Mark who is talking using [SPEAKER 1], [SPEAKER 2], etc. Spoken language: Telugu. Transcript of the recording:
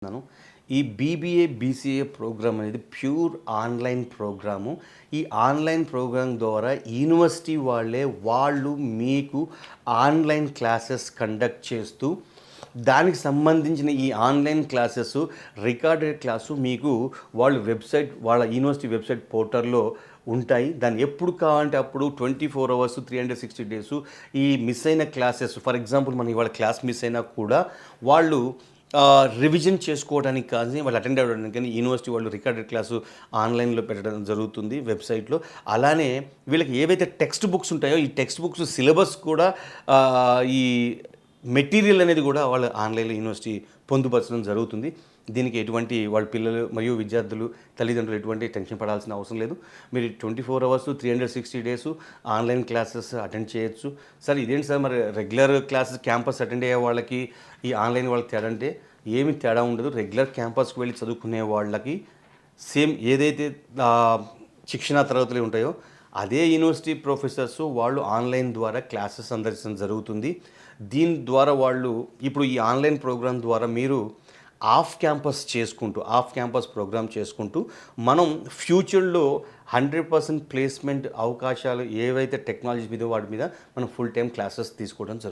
[SPEAKER 1] న్నాను. ఈ బీబీఏ, బీసీఏ ప్రోగ్రామ్ అనేది ప్యూర్ ఆన్‌లైన్ ప్రోగ్రాము. ఈ ఆన్‌లైన్ ప్రోగ్రామ్ ద్వారా యూనివర్సిటీ వాళ్ళు మీకు ఆన్‌లైన్ క్లాసెస్ కండక్ట్ చేస్తూ, దానికి సంబంధించిన ఈ ఆన్‌లైన్ క్లాసెస్ రికార్డెడ్ క్లాసు మీకు వాళ్ళ యూనివర్సిటీ వెబ్‌సైట్ పోర్టల్‌లో ఉంటాయి. దాన్ని ఎప్పుడు కావాలంటే అప్పుడు 24 అవర్స్ 360 డేసు ఈ మిస్ అయిన క్లాసెస్ ఫర్ ఎగ్జాంపుల్ మనం ఇవాళ క్లాస్ మిస్ అయినా కూడా వాళ్ళు రివిజన్ చేసుకోవడానికి కానీ, వాళ్ళు అటెండ్ అవ్వడానికి కానీ యూనివర్సిటీ వాళ్ళు రికార్డెడ్ క్లాసు ఆన్‌లైన్‌లో పెట్టడం జరుగుతుంది వెబ్‌సైట్‌లో. అలానే వీళ్ళకి ఏవైతే టెక్స్ట్ బుక్స్ ఉంటాయో, ఈ టెక్స్ట్ బుక్స్ సిలబస్ కూడా ఈ మెటీరియల్ అనేది కూడా వాళ్ళు ఆన్‌లైన్‌లో యూనివర్సిటీ పొందుపరచడం జరుగుతుంది. దీనికి ఎటువంటి వాళ్ళ పిల్లలు మరియు విద్యార్థులు, తల్లిదండ్రులు ఎటువంటి టెన్షన్ పడాల్సిన అవసరం లేదు. మీరు 24 hours 360 days online classes attend చేయొచ్చు. సార్ ఇదేంటి సార్ మరి రెగ్యులర్ క్లాసెస్ క్యాంపస్ అటెండ్ అయ్యే వాళ్ళకి, ఈ ఆన్‌లైన్ వాళ్ళకి తేడా అంటే ఏమి తేడా ఉండదు. రెగ్యులర్ క్యాంపస్‌కి వెళ్ళి చదువుకునే వాళ్ళకి సేమ్ ఏదైతే శిక్షణా తరగతులు ఉంటాయో అదే యూనివర్సిటీ ప్రొఫెసర్స్ వాళ్ళు ఆన్‌లైన్ ద్వారా క్లాసెస్ అందజేయడం జరుగుతుంది. దీని ద్వారా వాళ్ళు ఇప్పుడు ఈ ఆన్‌లైన్ ప్రోగ్రామ్ ద్వారా మీరు ఆఫ్ క్యాంపస్ ప్రోగ్రామ్ చేసుకుంటూ మనం ఫ్యూచర్‌లో 100% ప్లేస్‌మెంట్ అవకాశాలు ఏవైతే టెక్నాలజీ మీద వాటి మీద మనం ఫుల్ టైమ్ క్లాసెస్ తీసుకోవడం జరుగుతుంది.